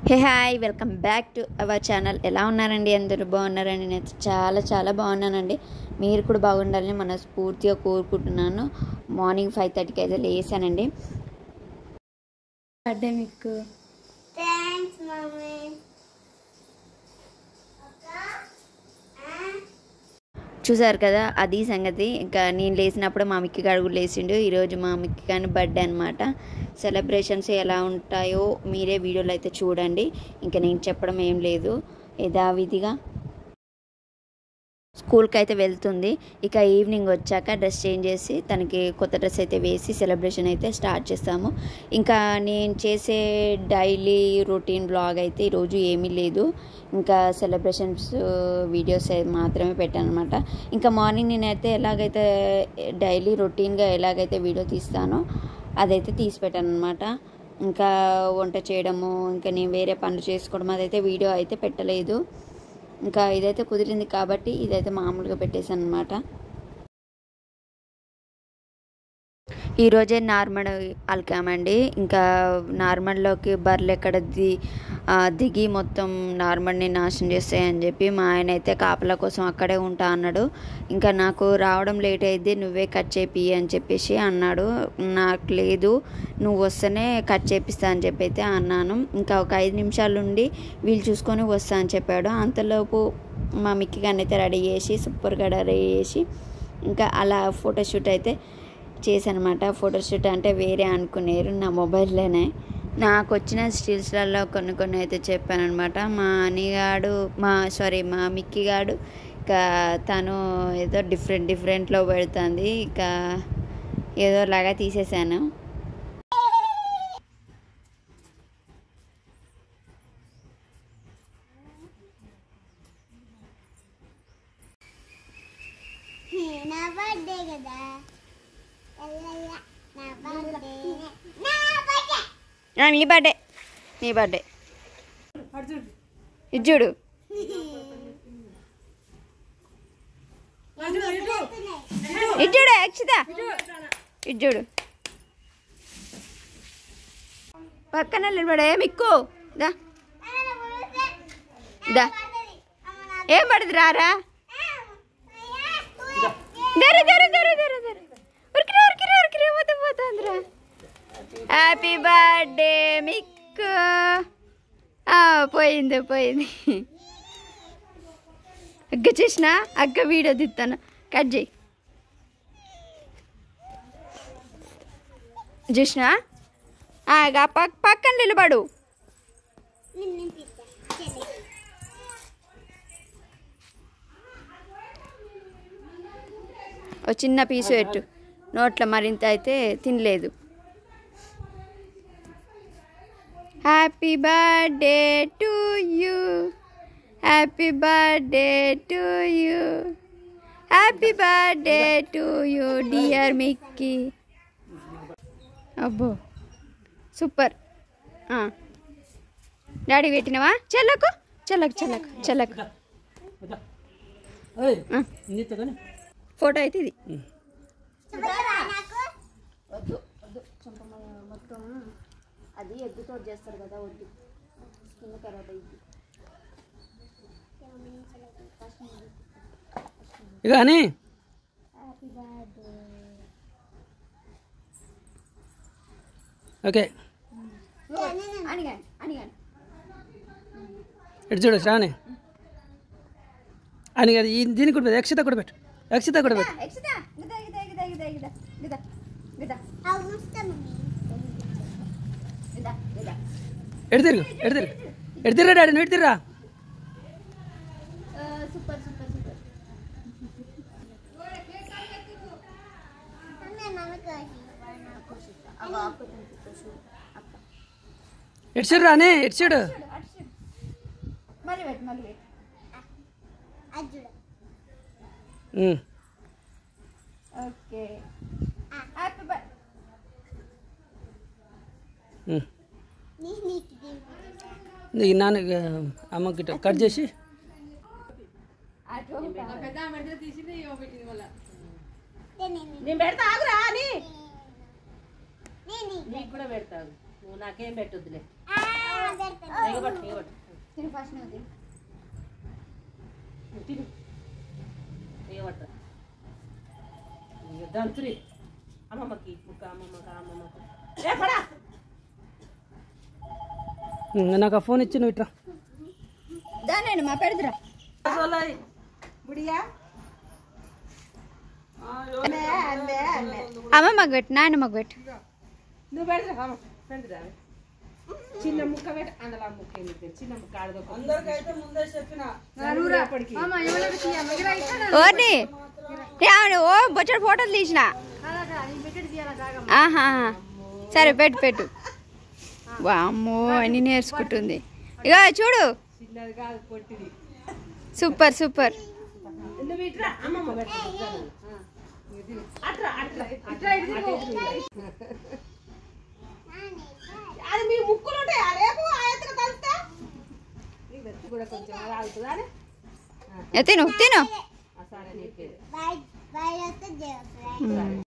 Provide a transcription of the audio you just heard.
Hey hi welcome back to our channel. ఎలా ఉన్నారండి? అందరూ బాగున్నారండి? నేను చాలా చాలా బాగున్నానండి. మీరు కూడా బాగుండాలని మనస్ఫూర్తిగా కోరుకుంటున్నాను. మార్నింగ్ 5:30కి అయితే లేసానండి. బర్త్డే మీకు థ్యాంక్స్ మమ్మీ. చూసారు కదా, అది సంగతి. ఇంకా నేను లేచినప్పుడు మా మిక్కి గారు కూడా లేచిండు. ఈరోజు మా మిక్కి కానీ బర్త్డే అనమాట. సెలబ్రేషన్స్ ఎలా ఉంటాయో మీరే వీడియోలో అయితే చూడండి. ఇంకా నేను చెప్పడం ఏం లేదు. యథావిధిగా స్కూల్కి అయితే వెళ్తుంది. ఇక ఈవినింగ్ వచ్చాక డ్రెస్ చేంజ్ చేసి తనకి కొత్త డ్రెస్ అయితే వేసి సెలబ్రేషన్ అయితే స్టార్ట్ చేస్తాము. ఇంకా నేను చేసే డైలీ రొటీన్ బ్లాగ్ అయితే ఈరోజు ఏమీ లేదు. ఇంకా సెలబ్రేషన్స్ వీడియోస్ మాత్రమే పెట్టాను అనమాట. ఇంకా మార్నింగ్ నేనైతే ఎలాగైతే డైలీ రొటీన్గా ఎలాగైతే వీడియో తీస్తానో అదైతే తీసి పెట్టాను అనమాట. ఇంకా వంట చేయడము, ఇంకా నేను వేరే పనులు చేసుకోవడం అదైతే వీడియో అయితే పెట్టలేదు. ఇంకా ఇదైతే కుదిరింది కాబట్టి ఇదైతే మామూలుగా పెట్టేశాను అనమాట. ఈరోజే నార్మల్ అలికామండి. ఇంకా నార్మల్లోకి బర్రెలు ఎక్కడ దిగి మొత్తం నార్మల్ని నాశనం చేస్తాయని చెప్పి మా ఆయన అయితే కాపలా కోసం అక్కడే ఉంటా అన్నాడు. ఇంకా నాకు రావడం లేట్ అయితే నువ్వే కట్ చేపి అని చెప్పేసి అన్నాడు. నాకు లేదు, నువ్వు వస్తేనే కట్ చేపిస్తా అని చెప్పి అయితే అన్నాను. ఇంకా ఒక 5 నిమిషాల నుండి వీళ్ళు చూసుకొని వస్తా అని చెప్పాడు. అంతలోపు మా మిక్కి గారిని అయితే రెడీ చేసి సూపర్గా రెడీ చేసి ఇంకా అలా ఫోటోషూట్ అయితే చేశానమాట. ఫోటోషూట్ అంటే వేరే అనుకునేరు, నా మొబైల్లోనే నాకు వచ్చిన స్టిల్స్లలో కొన్ని అయితే చెప్పాను అనమాట. మా అనిగాడు మా మిక్కి గాడు ఇక తను ఏదో డిఫరెంట్లో పెడుతుంది. ఇక ఏదో లాగా తీసేసాను. నా బర్త్డే కదా, నీ బర్త్డే ఇచ్చుడు. ఇచ్చుడు అక్షిత, ఇచ్చుడు పక్కన నిలబడే మిక్కు దా దా. ఏం పడుతుంది రారా. Happy birthday Mikku. పోయింది అగ్గ చేసిన అగ్గ వీడియో తీస్తాను. కట్ చేయి. చూసినా పక్కన నిలబడు. ఓ చిన్న పీసు పెట్టు నోట్లో, మరింత అయితే తినలేదు. Happy birthday to you, happy birthday to you, happy birthday to you dear Mickey. అబ్బో సూపర్. డాడీ పెట్టినవా? చెల్లకు ఫోటో అయితే ఇది. వద్దు మొత్తం అది ఎగ్గుతో చేస్తారు కదా, వద్దు స్కిన్ ఖరాబ్ అయింది. కానీ హ్యాపీ బర్త్డే. ఓకే అనిగాని ఇటు చూడు శ్రావణి అని దీనికి కూడా పెట్టు, అక్షిత కూడా పెట్టు. ఎడు తిరుగు డాడీ, నువ్వు తిరురా. సూపర్ ఎటు చూడు రాని, ఎటు చూడు. మళ్ళీ పెట్టు. Okay happy birthday. నాన్న అమ్మకి కట్ చేసి నేను పెడతా ఆగురా అని నీకు కూడా పెడతాను. నువ్వు నాకేం పెట్టొద్దులే. దంతురి అమ్మమ్మకి నాకు ఆ ఫోన్ ఇచ్చి నువ్వు ఇట్రా దానండి మా పెడదురా బుడియా అమ్మమ్మకు పెట్టు నాయనమ్మకు పెట్టు నువ్వు పెడతా పెడతా చిన్న ముక్క పెట్ట అందులో ముక్క ఎందుకు చిన్న ముక్క ఆడదొక ఓర్ని ఓ బొచ్చడు ఫోటోలు తీసిన ఆహా సరే పెట్టు పెట్టు వామ్మో అన్ని నేర్చుకుంటుంది ఇక చూడు చిన్నది కాదు పొట్టిది సూపర్ సూపర్ నువ్వు ఇట్రా అమ్మమ్మ పెడతా అట్రా అట్రా అట్రా అది మీ ముక్కులు ఉంటాయి అలేపు ఆయతగా తలుస్తా నీ వెత్తి కూడా కొంచెం ఆగుతుందా తిను తిను సరే చెప్పేది Bye. Bye.